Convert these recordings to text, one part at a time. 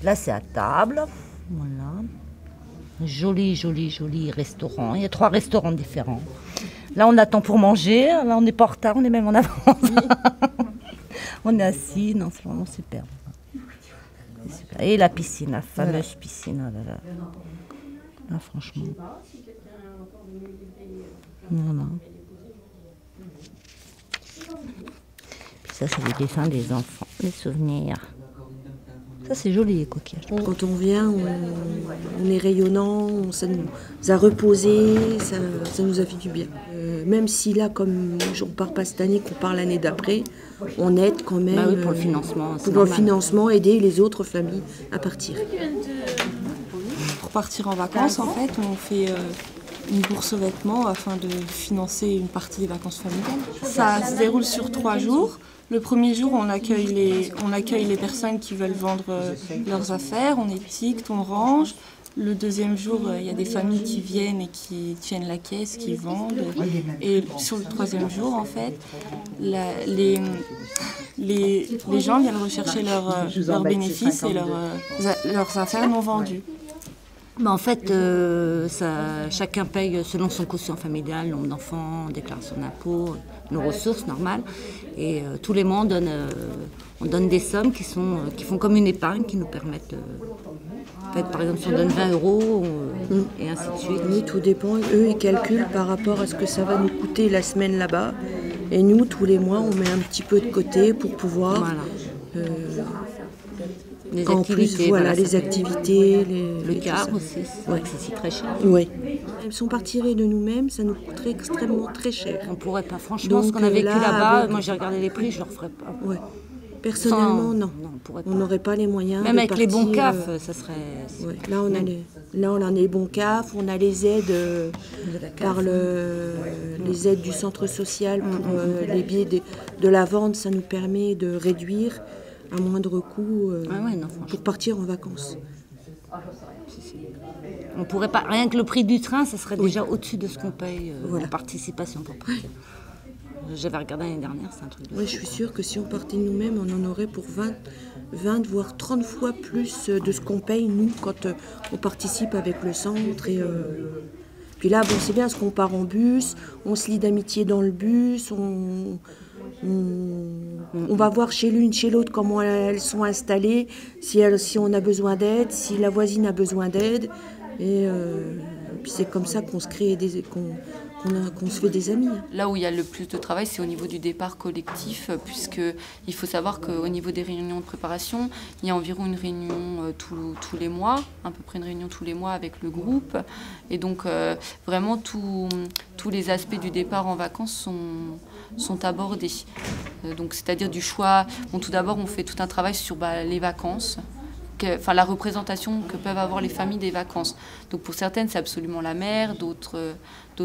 Là, c'est à table. Voilà. Joli, joli, joli restaurant. Il y a 3 restaurants différents. Là, on attend pour manger. Là, on n'est pas en retard, on est même en avance. On est assis. Non, c'est vraiment superbe. Super. Et la piscine, la fameuse piscine. Oh là, là. Là, franchement. Voilà. Puis ça, c'est les dessins des enfants, les souvenirs. Ça, c'est joli, les coquillages. Quand on vient, on est rayonnant, ça nous a reposé, ça nous a fait du bien. Même si là, comme on part pas cette année, qu'on part l'année d'après, on aide quand même. Bah oui, pour le financement. Pour le financement, aider les autres familles à partir. Pour partir en vacances, en fait, on fait une bourse vêtements afin de financer une partie des vacances familiales. Ça se déroule sur 3 jours. Le premier jour, on accueille les personnes qui veulent vendre leurs affaires, on étiquette, on range. Le deuxième jour, il y a des familles qui viennent et qui tiennent la caisse, qui vendent. Et sur le troisième jour, en fait, les gens viennent rechercher leurs bénéfices et leurs affaires non vendues. Bah en fait, chacun paye selon son quotient familial, nombre d'enfants, déclaration d'impôt, nos ressources normales. Et tous les mois, on donne des sommes qui font comme une épargne, qui nous permettent... en fait, par exemple, si on donne 20 €, et ainsi de suite. Oui, tout dépend. Eux, ils calculent par rapport à ce que ça va nous coûter la semaine là-bas. Et nous, tous les mois, on met un petit peu de côté pour pouvoir... Voilà. Les en activités, plus, voilà, les activités, le car aussi, c'est si très cher. Oui. Si on partirait de nous-mêmes, ça nous coûterait extrêmement très cher. On pourrait pas, franchement, Donc, ce qu'on a vécu là-bas, avec... moi j'ai regardé les prix, je ne le referais pas. Ouais. Personnellement, non. On n'aurait pas les moyens. Même avec les bons CAF, ça serait... Ouais. Là, on a les bons CAF, on a les aides par les aides du centre social pour les billets de la vente, ça nous permet de réduire à moindre coût pour partir en vacances. On pourrait pas, rien que le prix du train, ça serait déjà au-dessus de ce qu'on paye en participation pour partir. J'avais regardé l'année dernière, c'est un truc de... Oui, je suis sûre que si on partait nous-mêmes, on en aurait pour 20 voire 30 fois plus de ce qu'on paye, nous, quand on participe avec le centre. Et, puis là, bon, c'est bien, parce qu'on part en bus, on se lie d'amitié dans le bus, on va voir chez l'une, chez l'autre comment elles sont installées, si on a besoin d'aide, si la voisine a besoin d'aide. Et puis c'est comme ça qu'on se crée qu'on se fait des amis. Là où il y a le plus de travail, c'est au niveau du départ collectif, puisqu'il faut savoir qu'au niveau des réunions de préparation, il y a environ une réunion tous les mois, à peu près une réunion tous les mois avec le groupe. Et donc vraiment tous les aspects du départ en vacances sont abordés. Donc c'est-à-dire du choix. Bon, tout d'abord, on fait tout un travail sur les vacances. La représentation que peuvent avoir les familles des vacances. Donc pour certaines, c'est absolument la mer, d'autres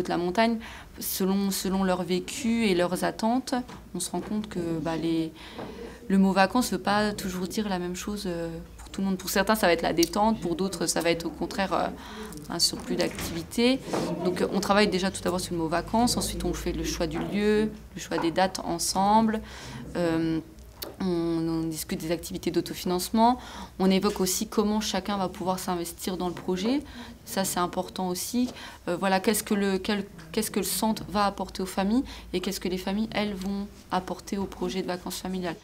la montagne. Selon leur vécu et leurs attentes, on se rend compte que le mot vacances ne veut pas toujours dire la même chose pour tout le monde. Pour certains, ça va être la détente, pour d'autres, ça va être au contraire un surplus d'activité. Donc on travaille déjà tout d'abord sur le mot vacances, ensuite on fait le choix du lieu, le choix des dates ensemble. On discute des activités d'autofinancement. On évoque aussi comment chacun va pouvoir s'investir dans le projet. Ça, c'est important aussi. Voilà, qu'est-ce que le centre va apporter aux familles et qu'est-ce que les familles, elles, vont apporter au projet de vacances familiales.